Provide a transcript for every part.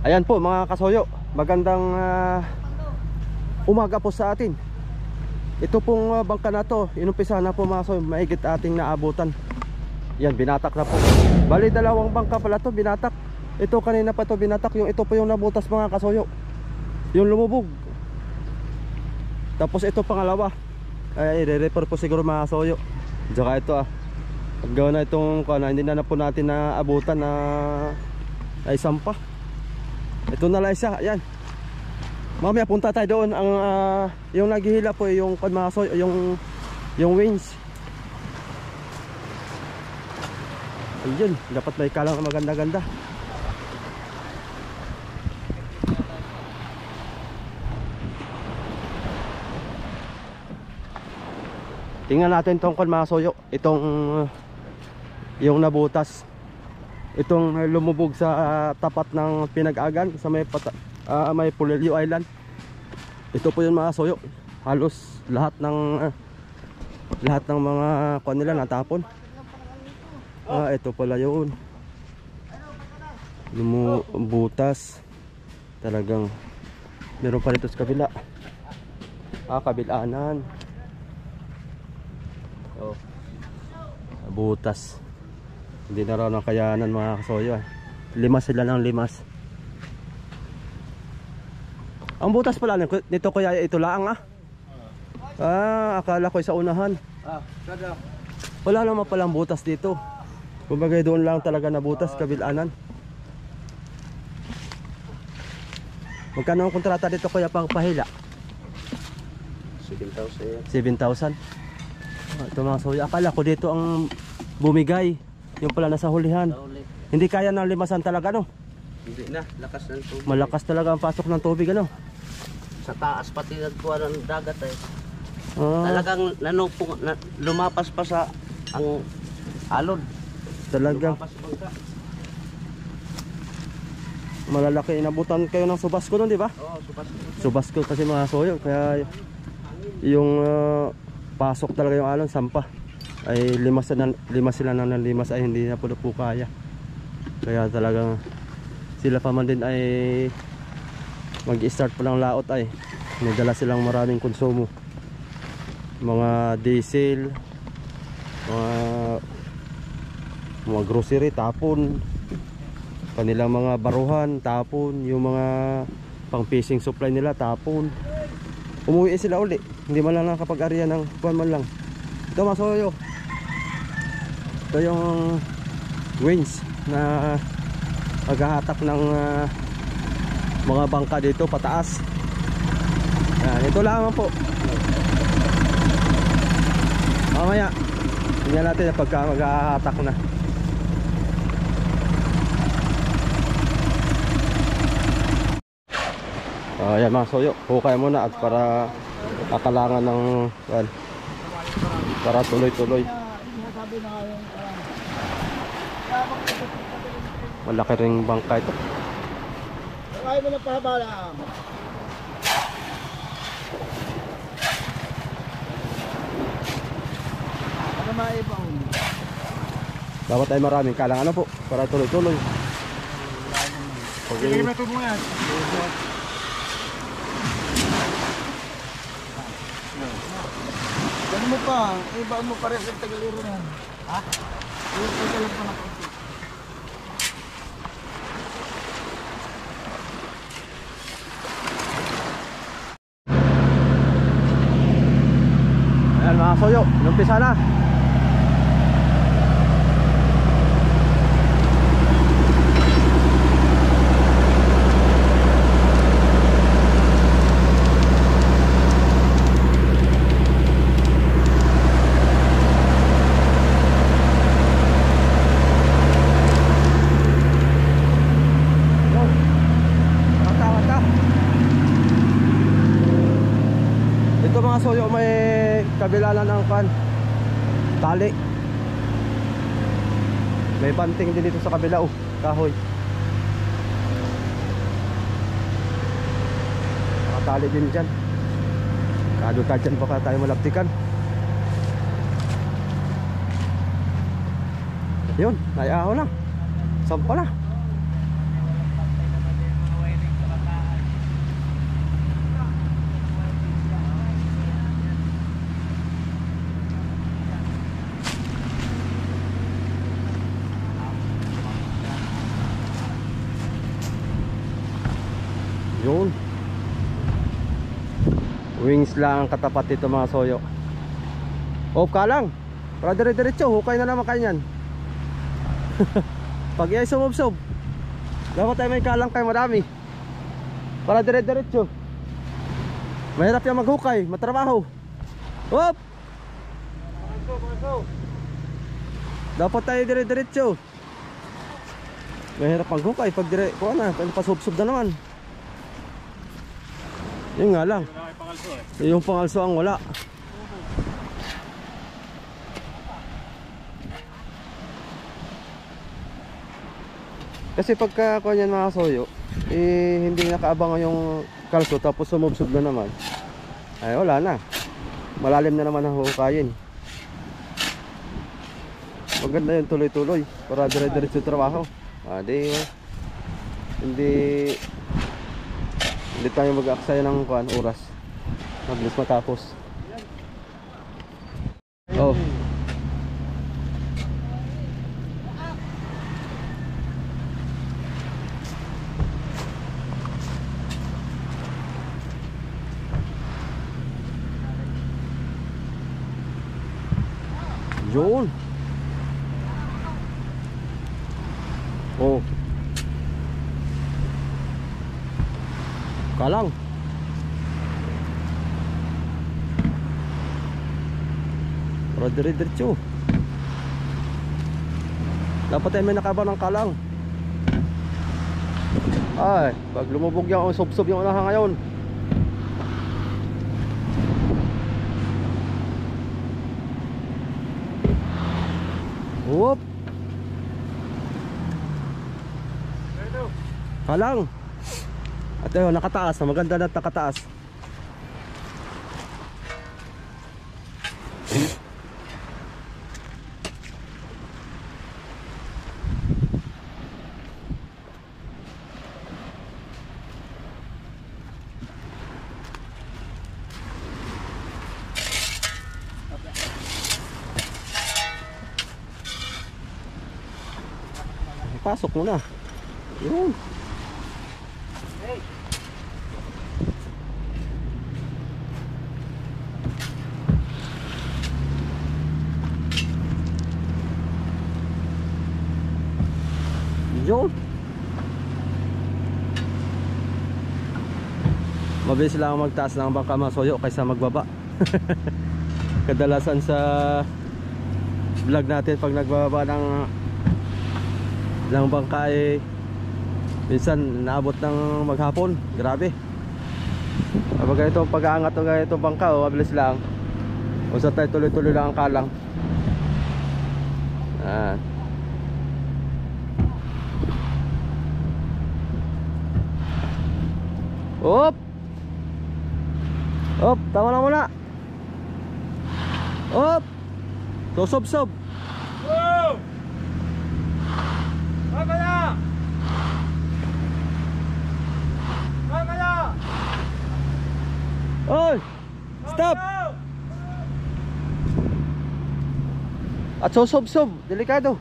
Ayan po mga kasoyo, magandang umaga po sa atin. Ito pong bangka na to, inumpisa na po mga kasoyo, maigit ating naabutan. Yan, binatak na po. Bali dalawang bangka pala to, binatak. Ito kanina pa to binatak, yung ito po yung nabutas mga kasoyo, yung lumubog. Tapos ito pangalawa, ay i-repair po siguro mga kasoyo. Tsaka ito paggawa na itong hindi na po natin naabutan na ay sampa. Ito na lang isa, ayan. Mamaya punta tayo doon. Ang yung naghihila po yung kanmaso, yung wings. Ayun, dapat may kalang maganda-ganda. Tingnan natin tong kanmaso, itong yung nabutas. Itong lumubog sa tapat ng Pinag-agan sa may Pulilio Island. Ito po yung mga soyo. Halos lahat ng mga kuan nila natapon. Ito pala yun. Lumubutas. Talagang meron pa rito sa kabila. Kabilanan. Butas. Hindi na raw ng kayanan mga kasoyo. Limas sila ng limas. Ang butas pala nito kuya ito laang akala ko sa unahan. Wala naman palang butas dito. Kumbaga doon lang talaga na butas kabilanan. Magkano ang kontrata dito kuya pang pahila? 7,000. 7,000. Ito mga kasoyo, akala ko dito ang bumigay. Yung pala nasa hulihan. Hindi kaya ng limasan talaga, no? Hindi na, lakas ng tubig. Malakas talaga ang pasok ng tubig, ano? Sa taas pati nagkuha ng dagat Talagang lumapas pa sa ang alon. Talagang malalaki. Inabutan kayo ng Subasco nun, di ba? Oo, Subasco kasi mga soyo. Kaya yung pasok talaga yung alon, sampa. Ay limas sila ng limas ay hindi na po kaya. Kaya talagang sila pa man din ay mag-start pa ng laot ay nagdala silang maraming konsumo, mga diesel, mga grocery tapon, kanilang mga baruhan tapon, yung mga pang fishing supply nila tapon. Umuwi sila uli, hindi man lang nakapag-ariya ng buwan man lang. Ito masoyo, ito yung wings na maghahatak ng mga bangka dito pataas. Ito lamang po. Mamaya tingnan natin pagka maghahatak na. Ayan mga soyo, hukay muna at para akalangan ng para tuloy-tuloy. Malaki ring bangka ito. Kaya mo na pahaba lang. Ano maibang? Dapat ay maraming kalang ano po para tuloy-tuloy. Sige na tubo yan. Ganun mo pa, iba mo pares ang tagaliro na yan. Yung tagalan pa na konti. Ayan mga soyo, inumpisa na. Soyo may kabilalan ng tali. May banting din dito sa kabila kahoy. Nakatali din dyan. Kado ka dyan baka tayo malaptikan. Yun, nayaho na. Sampa na. Yun. Wings lang ang katapat dito mga soyo. Off ka lang. Para dire-diretso, hukay na naman kayo yan. Pag iya sumubsob, dapat tayo may kalang kayo marami. Para dire-diretso. Mahirap yung maghukay, matrabaho. Hop! Dapat tayo dire-diretso. Mahirap maghukay pag dire, kuha na, pasubsob na naman. Yun nga lang. Yung pangalso ang wala. Kasi pagka kuha niyan mga soyo, hindi nakaabangan yung kalso tapos sumubsob na naman. Ay wala na. Malalim na naman ang hukayin. Maganda yung tuloy-tuloy para dire-diretso trabaho. Hindi tayo mag-aaksaya ng oras. Mabilis matapos. Oh. Yun. Oh. Kalang. Para dire-diretso. Dapat ay may nakaba ng kalang. Ay, pag lumubog yung sob-sob yung unahan ngayon. Whoop. Kalang. At ayun, nakataas na, maganda na nakataas. Pasok mo na. Yun. Yun. Mabilis lang magtaas ng bangka mga soyo kaysa magbaba. Kadalasan sa vlog natin pag nagbababa ng bangka minsan naabot ng maghapon. Grabe. Kapag ganito ang pag-aangat o ganito bangka, mabilis lang. Usap tayo, tuloy-tuloy lang ang kalang. Op! Op, tama na muna. Op! Sob-sob. Wow! Tama na! Tama na! Oy! Stop! At sob-sob, delikado.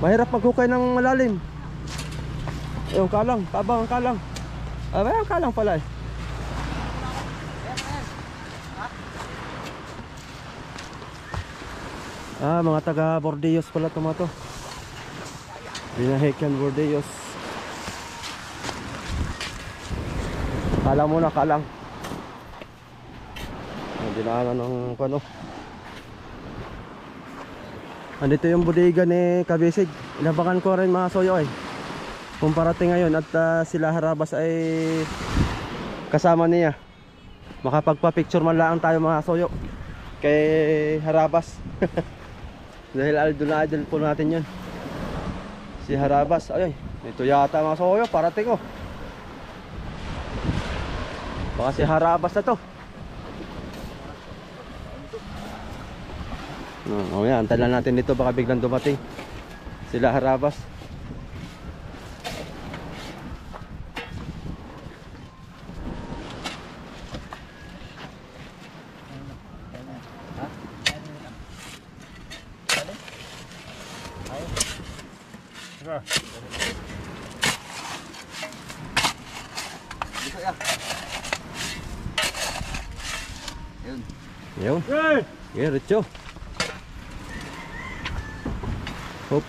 Mahirap maghukay ng malalim. Yung kalang, tabang ang kalang. May ang kalang pala eh. Mga taga Bordeos pala tomato. Binahekan Bordeos. Kalang muna, kalang. Dinaanan ng ano. Andito yung bodega ni Kabisig. Inabangan ko rin mga soyo eh. Kung parating ngayon at sila Harabas ay kasama niya, makapagpa-picture man lang tayo mga soyo kay Harabas. Dahil idol po natin yun, si Harabas. Ay, ito yata mga soyo, parating oh. Baka si Harabas na to. Yan, antalan natin dito, baka biglang dumating sila Harabas. Bisa ya. Yun. Yun. Yeah, Richo. Hop.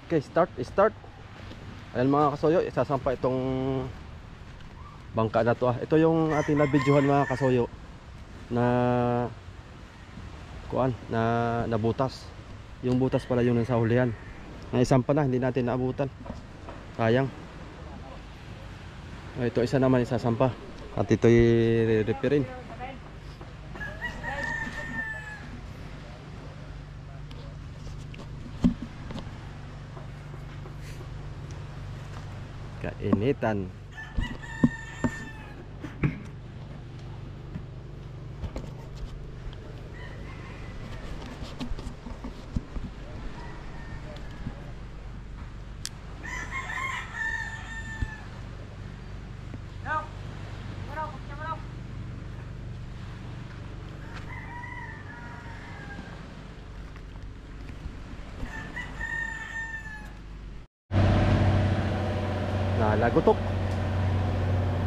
Okay, start. Ayan mga kasoyo, isasampa itong bangka na to. Ito yung ating nabidyohan mga kasoyo na nabutas. Yung butas pala yung nasa hulihan. Naisampa na, hindi natin naabutan. Sayang. Ito isa naman isasampa. At ito'y re-repairin. Kainitan.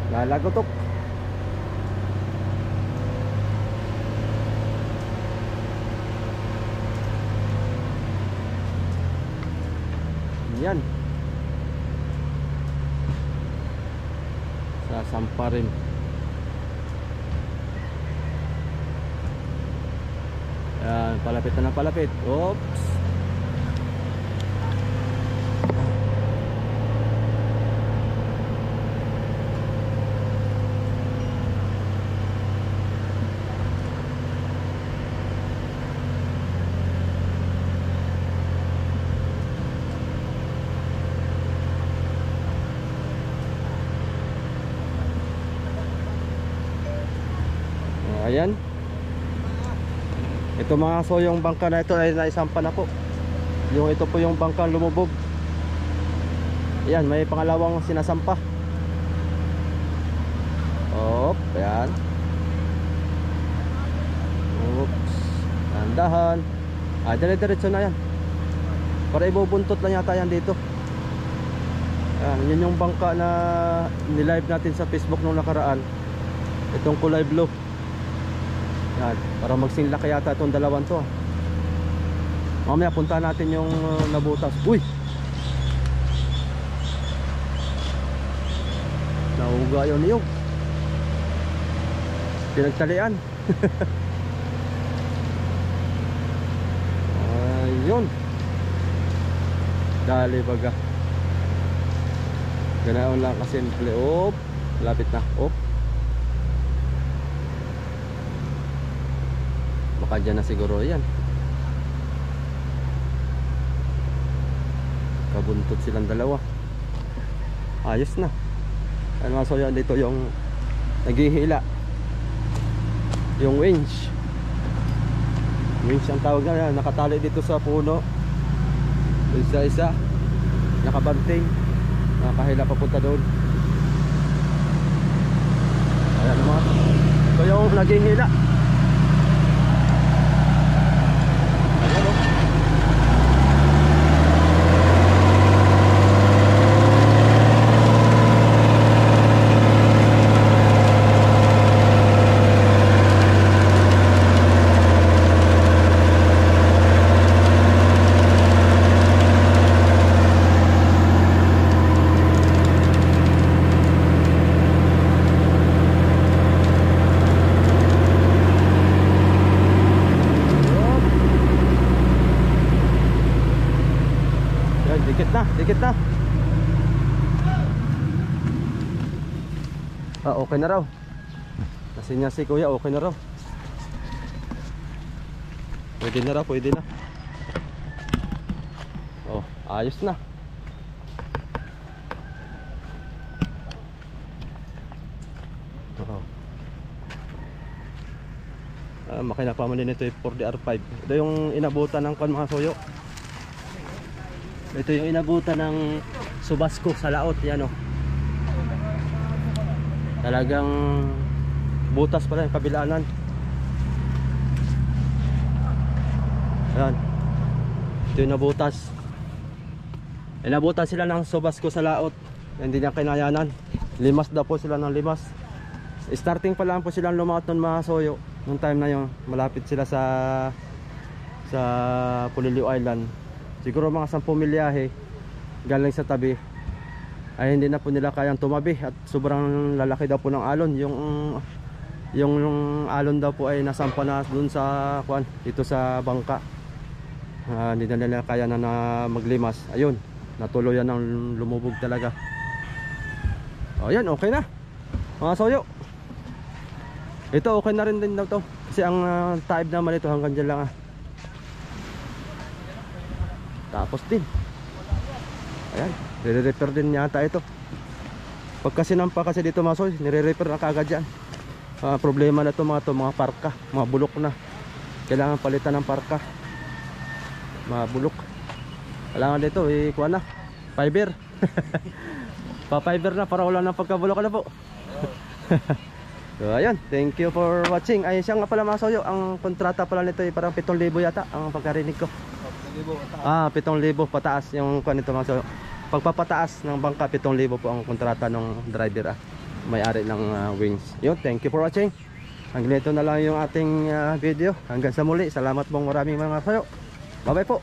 Lalagotok. Yan. Sasampa rin. Yan, palapit na ng palapit. Oops. Ayan. Ito mga so yung bangka na ito ay naisampa na po. Yung ito po yung bangka lumubog. Ayan, may pangalawang sinasampa. Op, ayan. Oops. Dahan-dahan. Dire-diretso na yan. Para ibubuntot lang yata yan dito. Ayan, yun yung bangka na nilive natin sa Facebook nung nakaraan. Itong kulay blue. Yan, para magsinlaki yata itong dalawang to. Mamaya punta natin yung nabutas. Uy! Nauga yun niyog. Pinagtalian. Ayun. Dali baga. Ganaon lang kasi simple. Op, lapit na. Op. Baka dyan na siguro yan. Kabuntot silang dalawa. Ayos na. Ano so yan dito yung naghihila. Yung winch. Winch ang tawag na. Nakatali dito sa puno. Isa-isa. Nakabanting. Nakahila papunta doon. Ayan mga. Ito yung naghihila. Dikit na. Okay na raw. Kasi niya si kuya, okay na raw. Pwede na raw, pwede na. Oh, ayos na. Makina pa man din ito 4DR5. Ito yung inabutan ng mga soyo. Ito yung inabutan ng Subasco sa laot. Yan o. Talagang butas pala yung kabilaanan. Ayan. Ito yung nabutas. Inabutan sila ng subas ko sa laot. Hindi niya kinayanan. Limas daw po sila ng limas. Starting pa lang po silang lumaot ng mga soyo. Nung time na yun, malapit sila sa Puliliw Island. Siguro mga 10 milyahe galing sa tabi. Ay hindi na po nila kayang tumabi. At sobrang lalaki daw po ng alon. Yung alon daw po ay nasampa na dun sa dito sa bangka. Hindi na nila kaya na maglimas. Ayun, natuloyan ng lumubog talaga. O yan, okay na mga soyo. Ito okay na rin din daw to. Kasi ang taib naman ito hanggang dyan lang Tapos din ayan, nire-repair din yata ito. Pagka sinampa kasi dito mga soyo, nire-repair na kaagad yan. Problema na ito mga parka, mga bulok na. Kailangan palitan ng parka. Mga bulok. Kailangan dito kuha na fiber. Pa-fiber na para wala nang pagkabulok na po. So ayun, thank you for watching. Ay siya nga pala mga soyo, ang kontrata pala nito ay parang 7,000 yata ang pagkarinig ko. 7,000 pataas yung kuha nito mga soyo. Pagpapataas ng bangka 7,000 po ang kontrata ng driver may-ari ng wings. Yun, thank you for watching. Hanggang dito na lang yung ating video. Hanggang sa muli, salamat pong maraming mga soyo. Bye bye po.